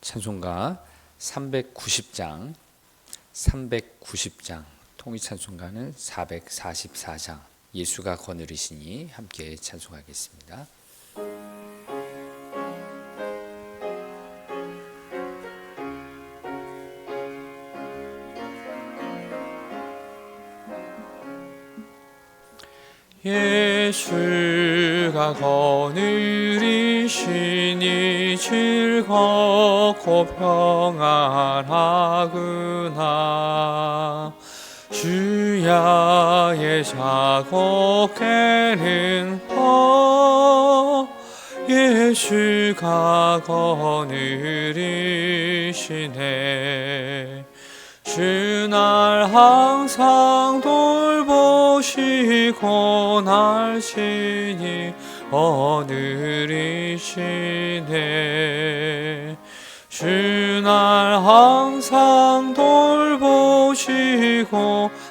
찬송가 390장, 통일 찬송가는 444장, 예수가 거느리시니 함께 찬송하겠습니다. 예수가 거느리시니 즐겁고 평안하구나. 주야의 작업 깨는 법 예수가 거느리시네. 주날 항상 돌보시고 날 친히 거느리시네. 주날 항상 돌보시고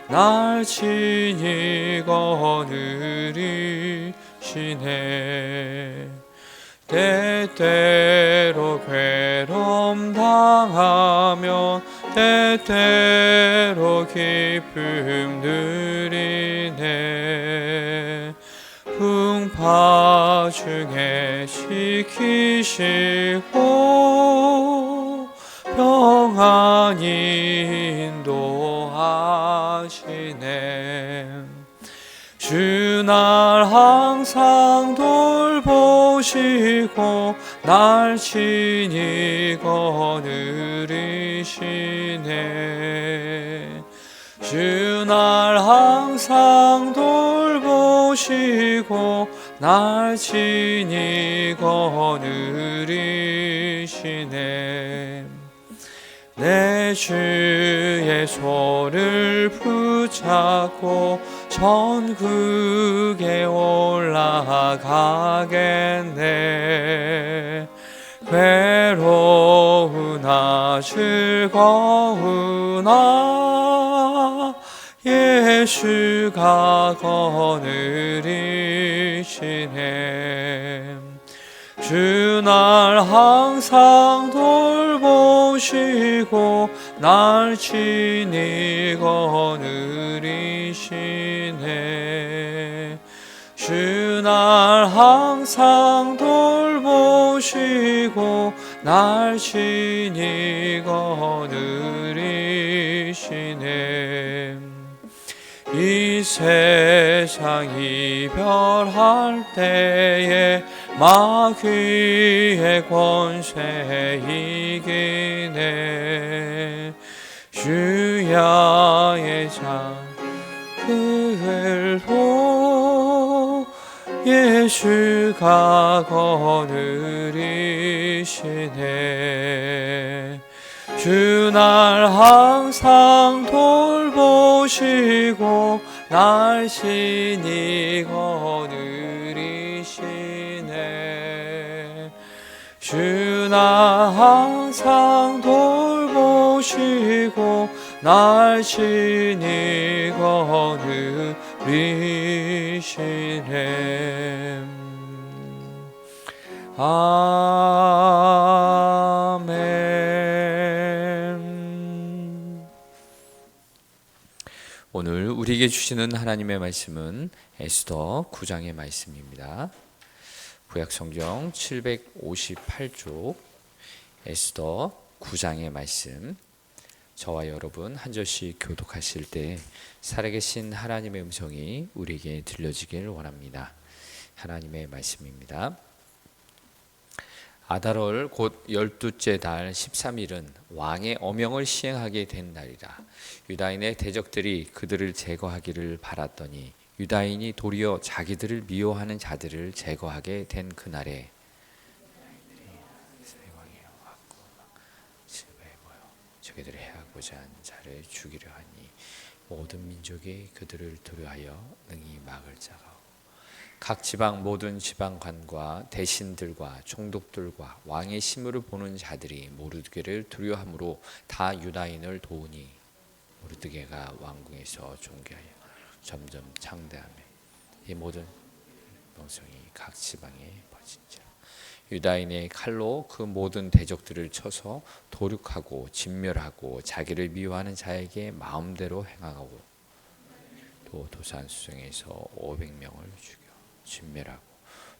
날 친히 거느리시네. 때때로 괴로움 당하면 때때로 기쁨 누리네. 풍파 중에 지키시고 평안히 인도하시네. 주날 항상 돌보시고 날 친히 거느리시네. 주날 항상 돌보시고 날 친히 거느리시네. 내 주의 손을 붙잡고 천국에 올라가겠네. 괴로우나 즐거우나 예수가 거느리시네. 주날 항상 돌보시고 날 친히 거느리시네. 주날 항상 돌보시고 날 친히 거느리시네. 이 세상 이별할 때에 마귀의 권세 이기네. 주야의 작을도 예수가 거느리시네. 주날 항상 돌보시고 날 친히 거느리시네. 주날 항상 돌보시고 날 친히 거느리시네. 아멘. 오늘 우리에게 주시는 하나님의 말씀은 에스더 9장의 말씀입니다. 구약성경 758쪽 에스더 9장의 말씀, 저와 여러분 한 절씩 교독하실 때 살아계신 하나님의 음성이 우리에게 들려지길 원합니다. 하나님의 말씀입니다. 아달월 곧 12째 달 13일은 왕의 어명을 시행하게 된 날이라. 유다인의 대적들이 그들을 제거하기를 바랐더니 유다인이 도리어 자기들을 미워하는 자들을 제거하게 된 그날에 저희들을 해하고자 하는 자를 죽이려 하니 모든 민족이 그들을 두려워하여 능히 막을 자가 없고 각 지방 모든 지방관과 대신들과 총독들과 왕의 심을 보는 자들이 모르드게를 두려워함으로 다 유다인을 도우니 모르드게가 왕궁에서 존귀하여 점점 창대하며 이 모든 명성이 각 지방에 퍼진지라. 유다인의 칼로 그 모든 대적들을 쳐서 도륙하고 진멸하고 자기를 미워하는 자에게 마음대로 행하고 또 도산 수정에서 500명을 죽여 진멸하고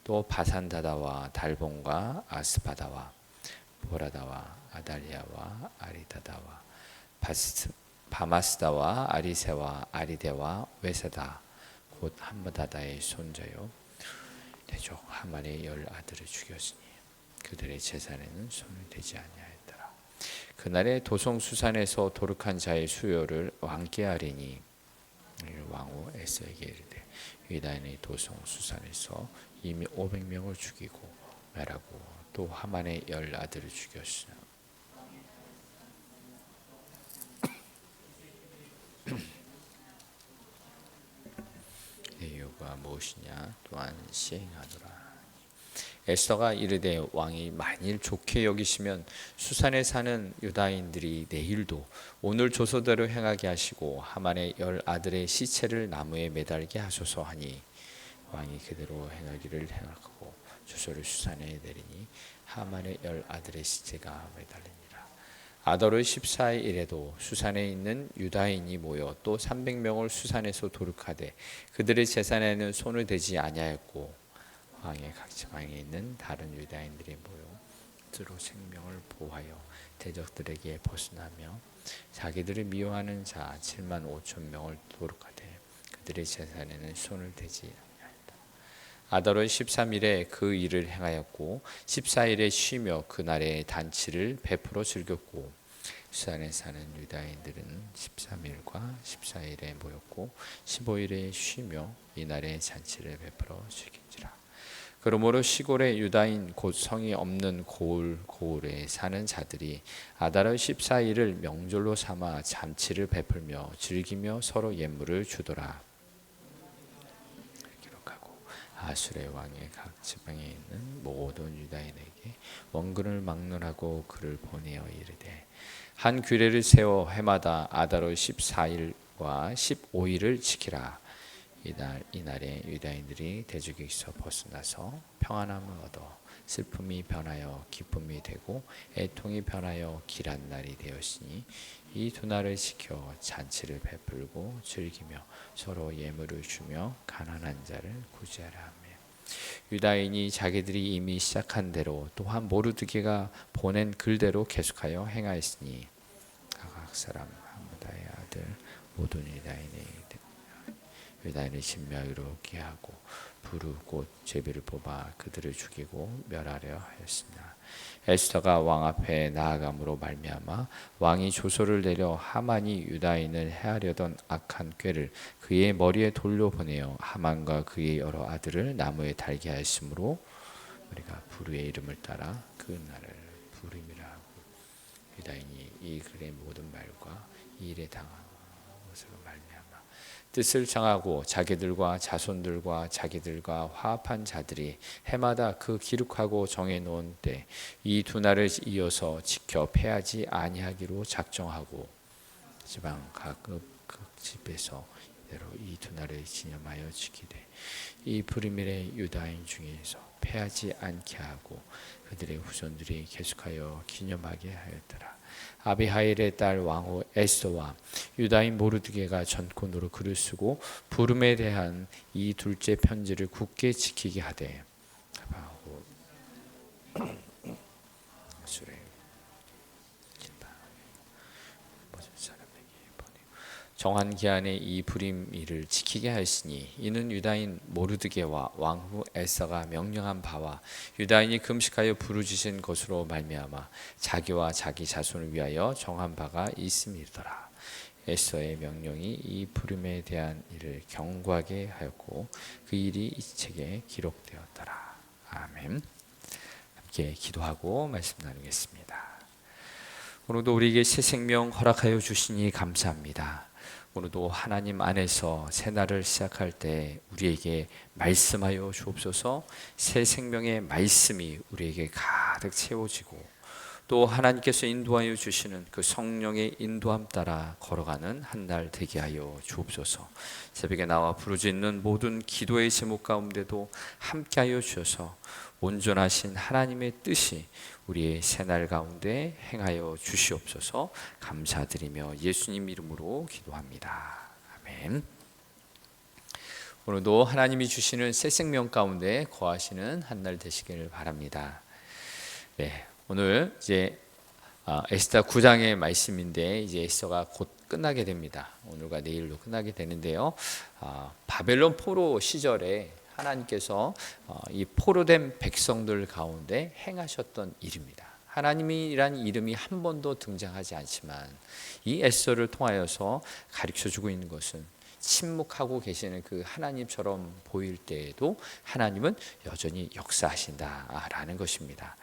또 바산다다와 달본과 아스바다와 보라다와 아달리아와 아리다다와 바마스다와 아리세와 아리데와 외사다 곧 함바다다의 손자요 대적 하만의 10아들을 죽였으니 그들의 재산에는 손을 대지 아니하였더라. 그날에 도성수산에서 도륙한 자의 수요를 왕께 아리니 왕후 에스에게 이르되 유다인의 도성수산에서 이미 500명을 죽이고 멸하고 또 하만의 10아들을 죽였으나 이유가 무엇이냐 또한 시행하노라. 에스더가 이르되 왕이 만일 좋게 여기시면 수산에 사는 유다인들이 내일도 오늘 조서대로 행하게 하시고 하만의 10아들의 시체를 나무에 매달게 하소서 하니 왕이 그대로 행하기를 행하고 조서를 수산에 내리니 하만의 10아들의 시체가 매달리니라. 아더르 14일에도 수산에 있는 유다인이 모여 또 300명을 수산에서 도륙하되 그들의 재산에는 손을 대지 아니하였고 왕의 각 지방에 있는 다른 유다인들이 모여 스스로 생명을 보호하여 대적들에게 벗어나며 자기들을 미워하는 자 7만 5천 명을 도륙하되 그들의 재산에는 손을 대지 아니하였다. 아더르 13일에 그 일을 행하였고 14일에 쉬며 그날의 단치를 베풀어 즐겼고 수산에 사는 유다인들은 13일과 14일에 모였고 15일에 쉬며 이날의 잔치를 베풀어 즐긴지라. 그러므로 시골의 유다인 곧 성이 없는 고을에 사는 자들이 아다르 14일을 명절로 삼아 잔치를 베풀며 즐기며 서로 예물을 주더라. 기록하고 아수르의 왕의 각 지방에 있는 모든 유다인에게 원군을 막론하고 그를 보내어 이르되 한 규례를 세워 해마다 아다르 14일과 15일을 지키라. 이날에 유다인들이 대적에서 벗어나서 평안함을 얻어 슬픔이 변하여 기쁨이 되고 애통이 변하여 길한 날이 되었으니 이 두 날을 지켜 잔치를 베풀고 즐기며 서로 예물을 주며 가난한 자를 구제하라 하며 유다인이 자기들이 이미 시작한 대로 또한 모르드게가 보낸 글대로 계속하여 행하였으니 각 사람 하무다의 아들 모든 유다인의 신명이롭게 하고 부르 곧 제비를 뽑아 그들을 죽이고 멸하려 하였으나 에스더가 왕 앞에 나아감으로 말미암아 왕이 조서를 내려 하만이 유다인을 해하려던 악한 꾀를 그의 머리에 돌려보내어 하만과 그의 여러 아들을 나무에 달게 하였으므로 우리가 부르의 이름을 따라 그 날을 부림이라 하고 유다인이 이 글의 모든 말과 이 일에 당한 것으로 말미암아 뜻을 정하고 자기들과 자손들과 자기들과 화합한 자들이 해마다 그 기록하고 정해놓은 때 이 두 날을 이어서 지켜 패하지 아니하기로 작정하고 지방 각 집에서 이대로 이 두 날을 기념하여 지키되 이 브리밀의 유다인 중에서 패하지 않게 하고 그들의 후손들이 계속하여 기념하게 하였더라. 아비하일의 딸 왕후 에스더와 유다인 모르드게가 전권으로 글을 쓰고 부름에 대한 이 둘째 편지를 굳게 지키게 하되 정한 기한에 이 불임일을 지키게 하였으니 이는 유다인 모르드게와 왕후 에스더가 명령한 바와 유다인이 금식하여 부르짖은 것으로 말미암아 자기와 자기 자손을 위하여 정한 바가 있음이더라. 에스더의 명령이 이 불임에 대한 일을 경고하게 하였고 그 일이 이 책에 기록되었더라. 아멘. 함께 기도하고 말씀 나누겠습니다. 오늘도 우리에게 새 생명 허락하여 주시니 감사합니다. 오늘도 하나님 안에서 새 날을 시작할 때 우리에게 말씀하여 주옵소서. 새 생명의 말씀이 우리에게 가득 채워지고 또 하나님께서 인도하여 주시는 그 성령의 인도함 따라 걸어가는 한 날 되게 하여 주옵소서. 새벽에 나와 부르짖는 모든 기도의 제목 가운데도 함께하여 주셔서 온전하신 하나님의 뜻이 우리의 새날 가운데 행하여 주시옵소서. 감사드리며 예수님 이름으로 기도합니다. 아멘. 오늘도 하나님이 주시는 새 생명 가운데 거하시는 한 날 되시기를 바랍니다. 네, 오늘 이제 에스더 9장의 말씀인데 이제 에스더가 곧 끝나게 됩니다. 오늘과 내일로 끝나게 되는데요. 바벨론 포로 시절에 하나님께서 이 포로된 백성들 가운데 행하셨던 일입니다. 하나님이란 이름이 한 번도 등장하지 않지만 이 에스더를 통하여서 가르쳐주고 있는 것은 침묵하고 계시는 그 하나님처럼 보일 때에도 하나님은 여전히 역사하신다라는 것입니다.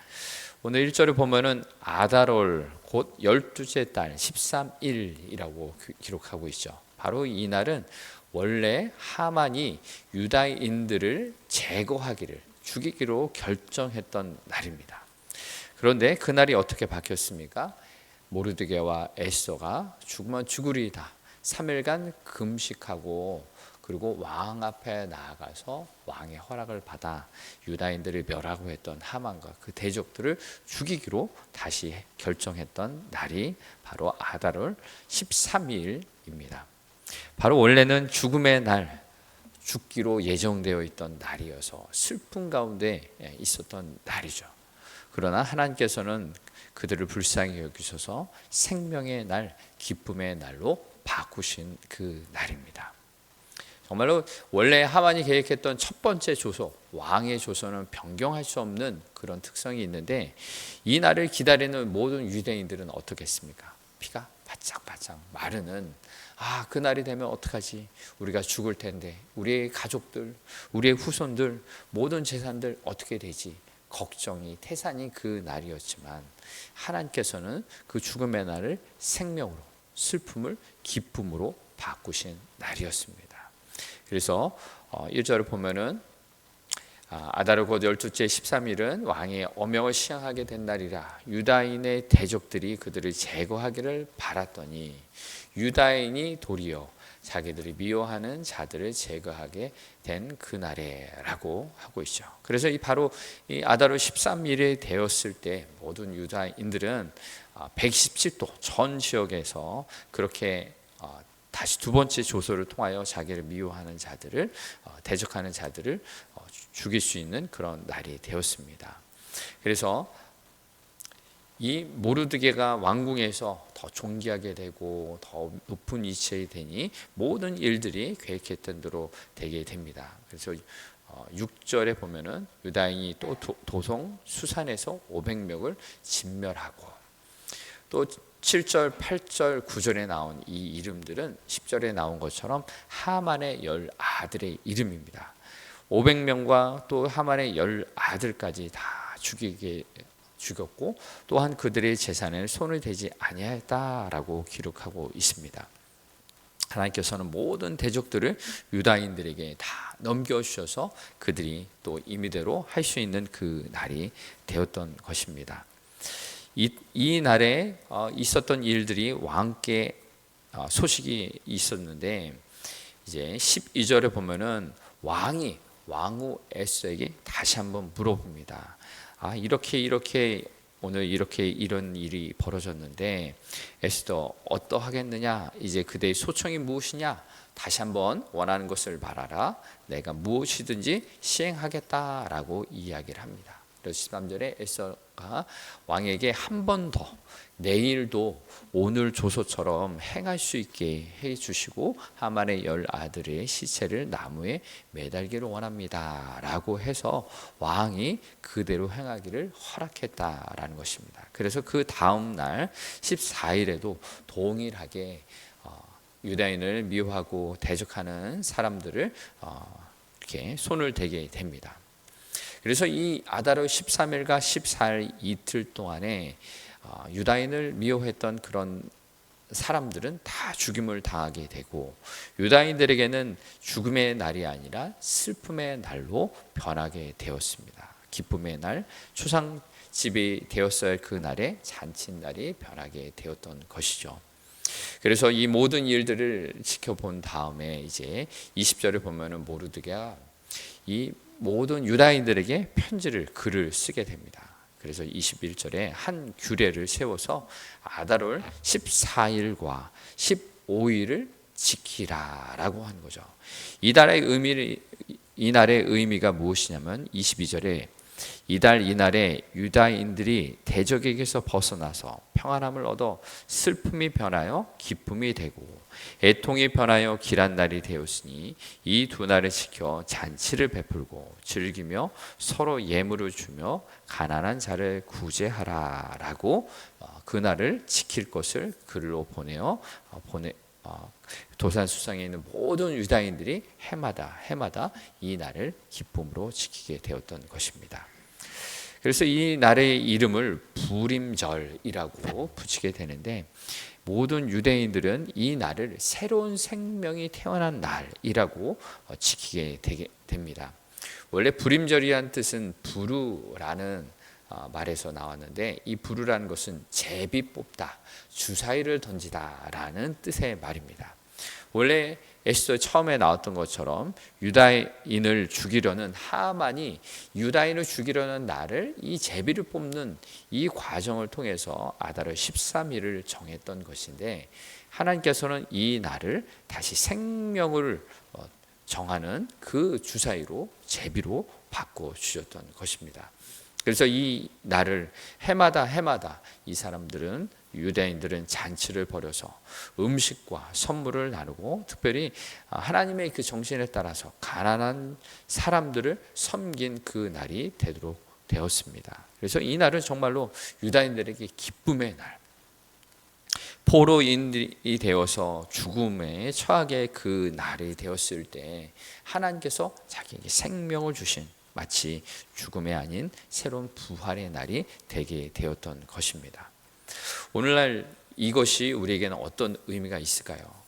오늘 1절을 보면은 아달월 곧 12째 달 13일이라고 기록하고 있죠. 바로 이 날은 원래 하만이 유다인들을 제거하기를, 죽이기로 결정했던 날입니다. 그런데 그날이 어떻게 바뀌었습니까? 모르드게와 에스더가 죽으면 죽으리이다 3일간 금식하고 그리고 왕 앞에 나아가서 왕의 허락을 받아 유다인들을 멸하고 했던 하만과 그 대적들을 죽이기로 다시 결정했던 날이 바로 아달월 13일입니다. 바로 원래는 죽음의 날, 죽기로 예정되어 있던 날이어서 슬픔 가운데 있었던 날이죠. 그러나 하나님께서는 그들을 불쌍히 여기셔서 생명의 날, 기쁨의 날로 바꾸신 그 날입니다. 정말로 원래 하만이 계획했던 첫 번째 조소, 왕의 조소는 변경할 수 없는 그런 특성이 있는데 이 날을 기다리는 모든 유대인들은 어떻겠습니까? 피가 바짝바짝 마르는 그 날이 되면 어떡하지? 우리가 죽을 텐데 우리의 가족들, 우리의 후손들, 모든 재산들 어떻게 되지? 걱정이 태산이 그 날이었지만 하나님께서는 그 죽음의 날을 생명으로, 슬픔을 기쁨으로 바꾸신 날이었습니다. 그래서 1절을 보면은 아달월 곧 12째 13일은 왕의 어명을 시행하게 된 날이라 유다인의 대적들이 그들을 제거하기를 바랐더니 유다인이 도리어 자기들이 미워하는 자들을 제거하게 된 그날에라고 하고 있죠. 그래서 바로 이 아달월 13일이 되었을 때 모든 유다인들은 117도 전 지역에서 그렇게 다시 두 번째 조소를 통하여 자기를 미워하는 자들을 대적하는 자들을 죽일 수 있는 그런 날이 되었습니다. 그래서 이 모르드게가 왕궁에서 더 존귀하게 되고 더 높은 위치에 되니 모든 일들이 계획했던 대로 되게 됩니다. 그래서 6절에 보면은 유다인이 또 도성 수산에서 500명을 진멸하고 또 7절, 8절, 9절에 나온 이 이름들은 10절에 나온 것처럼 하만의 10아들의 이름입니다. 500명과 또 하만의 10아들까지 다 죽였고 또한 그들의 재산에 손을 대지 아니하였다라고 기록하고 있습니다. 하나님께서는 모든 대적들을 유다인들에게 다 넘겨주셔서 그들이 또 임의대로 할 수 있는 그 날이 되었던 것입니다. 이 날에 있었던 일들이 왕께 소식이 있었는데 이제 12절에 보면은 왕후 에스더에게 다시 한번 물어봅니다. 이렇게 오늘 이렇게 이런 일이 벌어졌는데 에스더 어떠하겠느냐? 이제 그대의 소청이 무엇이냐? 다시 한번 원하는 것을 말하라. 내가 무엇이든지 시행하겠다라고 이야기를 합니다. 그래서 13절에 에스더가 왕에게 한 번 더 내일도 오늘 조소처럼 행할 수 있게 해주시고 하만의 10아들의 시체를 나무에 매달기를 원합니다 라고 해서 왕이 그대로 행하기를 허락했다라는 것입니다. 그래서 그 다음 날 14일에도 동일하게 유다인을 미워하고 대적하는 사람들을 이렇게 손을 대게 됩니다. 그래서 이 아달월 13일과 14일 이틀 동안에 유다인을 미워했던 그런 사람들은 다 죽임을 당하게 되고 유다인들에게는 죽음의 날이 아니라 슬픔의 날로 변하게 되었습니다. 기쁨의 날, 초상집이 되었어야 할 그 날에 잔칫날이 변하게 되었던 것이죠. 그래서 이 모든 일들을 지켜본 다음에 이제 20절에 보면은 모르드게가 이 모든 유다인들에게 편지를 글을 쓰게 됩니다. 그래서 21절에 한 규례를 세워서 아달월 14일과 15일을 지키라라고 한 거죠. 이 날의 의미가 무엇이냐면 22절에 이달 이날에 유다인들이 대적에게서 벗어나서 평안함을 얻어 슬픔이 변하여 기쁨이 되고 애통이 변하여 길한 날이 되었으니 이 두 날을 지켜 잔치를 베풀고 즐기며 서로 예물을 주며 가난한 자를 구제하라라고 그 날을 지킬 것을 글로 도산수상에 있는 모든 유다인들이 해마다 이 날을 기쁨으로 지키게 되었던 것입니다. 그래서 이 날의 이름을 부림절이라고 붙이게 되는데 모든 유대인들은 이 날을 새로운 생명이 태어난 날이라고 지키게 됩니다. 원래 부림절이란 뜻은 부르라는 말에서 나왔는데 이 부르라는 것은 제비 뽑다, 주사위를 던지다라는 뜻의 말입니다. 원래 에스더 처음에 나왔던 것처럼 유다인을 죽이려는 하만이 유다인을 죽이려는 날을 이 제비를 뽑는 이 과정을 통해서 아달월 13일을 정했던 것인데 하나님께서는 이 날을 다시 생명을 정하는 그 주사위로 제비로 바꿔주셨던 것입니다. 그래서 이 날을 해마다 이 사람들은 유대인들은 잔치를 벌여서 음식과 선물을 나누고 특별히 하나님의 그 정신에 따라서 가난한 사람들을 섬긴 그 날이 되도록 되었습니다. 그래서 이 날은 정말로 유다인들에게 기쁨의 날, 포로인이 되어서 죽음에 처하게 그 날이 되었을 때 하나님께서 자기에게 생명을 주신 마치 죽음이 아닌 새로운 부활의 날이 되게 되었던 것입니다. 오늘날 이것이 우리에게는 어떤 의미가 있을까요?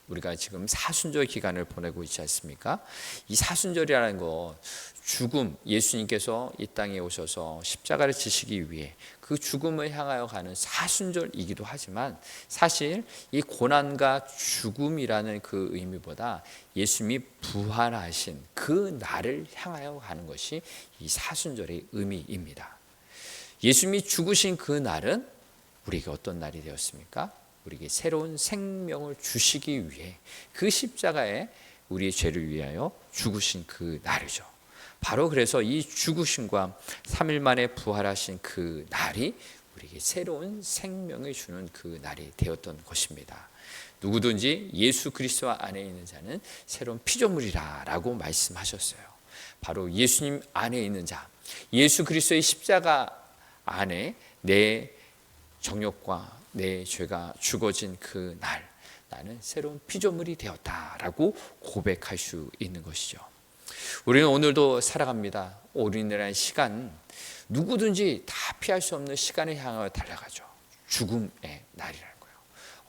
우리가 지금 사순절 기간을 보내고 있지 않습니까? 이 사순절이라는 것, 죽음, 예수님께서 이 땅에 오셔서 십자가를 지시기 위해 그 죽음을 향하여 가는 사순절이기도 하지만 사실 이 고난과 죽음이라는 그 의미보다 예수님이 부활하신 그 날을 향하여 가는 것이 이 사순절의 의미입니다. 예수님이 죽으신 그 날은 우리에게 어떤 날이 되었습니까? 우리에게 새로운 생명을 주시기 위해 그 십자가에 우리의 죄를 위하여 죽으신 그 날이죠. 바로 그래서 이 죽으심과 3일 만에 부활하신 그 날이 우리에게 새로운 생명을 주는 그 날이 되었던 것입니다. 누구든지 예수 그리스도 안에 있는 자는 새로운 피조물이라고 말씀하셨어요. 바로 예수님 안에 있는 자, 예수 그리스도의 십자가 안에 내 정욕과 내 죄가 죽어진 그 날, 나는 새로운 피조물이 되었다라고 고백할 수 있는 것이죠. 우리는 오늘도 살아갑니다. 우리나라의 시간, 누구든지 다 피할 수 없는 시간을 향하여 달려가죠. 죽음의 날이라는 거예요.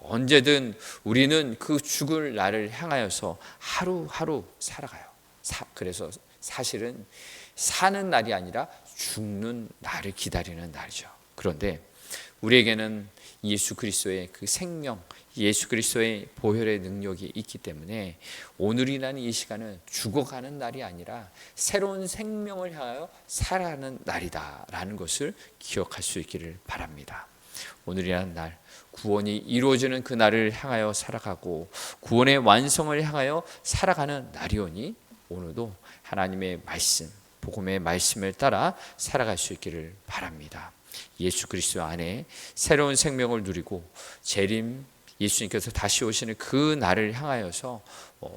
언제든 우리는 그 죽을 날을 향하여서 하루하루 살아가요. 그래서 사실은 사는 날이 아니라 죽는 날을 기다리는 날이죠. 그런데 우리에게는 예수 그리스도의 그 생명, 예수 그리스도의 보혈의 능력이 있기 때문에 오늘이라는 이 시간은 죽어가는 날이 아니라 새로운 생명을 향하여 살아가는 날이다라는 것을 기억할 수 있기를 바랍니다. 오늘이라는 날, 구원이 이루어지는 그 날을 향하여 살아가고 구원의 완성을 향하여 살아가는 날이오니 오늘도 하나님의 말씀, 복음의 말씀을 따라 살아갈 수 있기를 바랍니다. 예수 그리스도 안에 새로운 생명을 누리고 재림 예수님께서 다시 오시는 그 날을 향하여서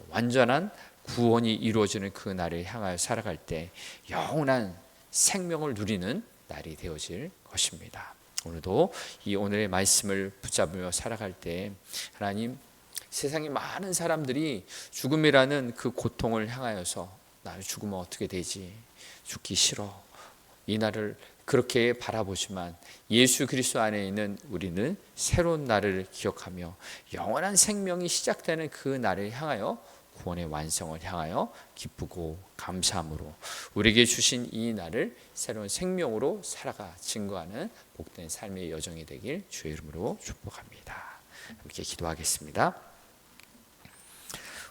완전한 구원이 이루어지는 그 날을 향하여 살아갈 때 영원한 생명을 누리는 날이 되어질 것입니다. 오늘도 이 오늘의 말씀을 붙잡으며 살아갈 때 하나님, 세상에 많은 사람들이 죽음이라는 그 고통을 향하여서 나를 죽으면 어떻게 되지? 죽기 싫어. 이 날을 그렇게 바라보지만 예수 그리스도 안에 있는 우리는 새로운 날을 기억하며 영원한 생명이 시작되는 그 날을 향하여 구원의 완성을 향하여 기쁘고 감사함으로 우리에게 주신 이 날을 새로운 생명으로 살아가 증거하는 복된 삶의 여정이 되길 주의 이름으로 축복합니다. 함께 기도하겠습니다.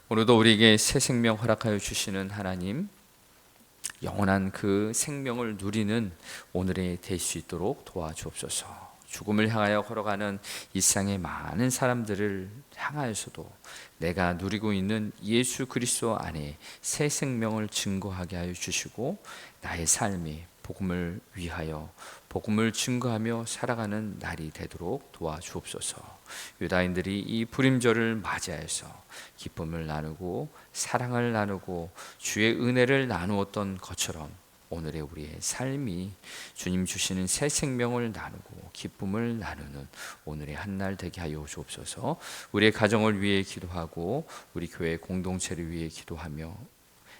오늘도 우리에게 새 생명 허락하여 주시는 하나님, 영원한 그 생명을 누리는 오늘이 될 수 있도록 도와주옵소서. 죽음을 향하여 걸어가는 이 세상의 많은 사람들을 향하여서도 내가 누리고 있는 예수 그리스도 안에 새 생명을 증거하게 하여 주시고 나의 삶이 복음을 위하여 복음을 증거하며 살아가는 날이 되도록 도와주옵소서. 유다인들이 이 부림절을 맞이하여서 기쁨을 나누고 사랑을 나누고 주의 은혜를 나누었던 것처럼 오늘의 우리의 삶이 주님 주시는 새 생명을 나누고 기쁨을 나누는 오늘의 한날 되게 하여 주옵소서. 우리의 가정을 위해 기도하고 우리 교회 공동체를 위해 기도하며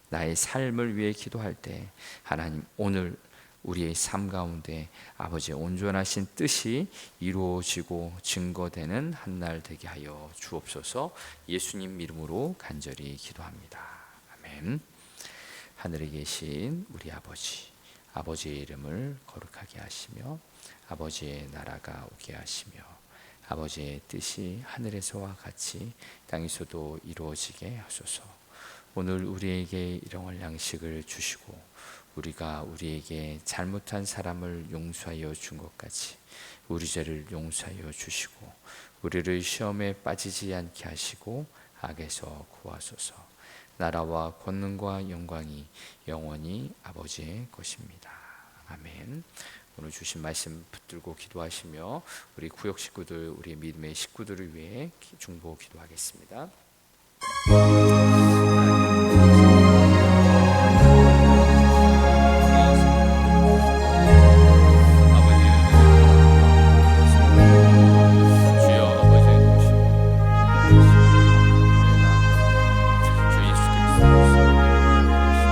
나의 삶을 위해 기도할 때 하나님, 오늘 우리의 삶 가운데 아버지의 온전하신 뜻이 이루어지고 증거되는 한날 되게 하여 주옵소서. 예수님 이름으로 간절히 기도합니다. 아멘. 하늘에 계신 우리 아버지, 아버지의 이름을 거룩하게 하시며 아버지의 나라가 오게 하시며 아버지의 뜻이 하늘에서와 같이 땅에서도 이루어지게 하소서. 오늘 우리에게 일용할 양식을 주시고 우리가 우리에게 잘못한 사람을 용서하여 준 것 같이 우리 죄를 용서하여 주시고 우리를 시험에 빠지지 않게 하시고 악에서 구하소서. 나라와 권능과 영광이 영원히 아버지의 것입니다. 아멘. 오늘 주신 말씀 붙들고 기도하시며 우리 구역 식구들, 우리 믿음의 식구들을 위해 중보 기도하겠습니다.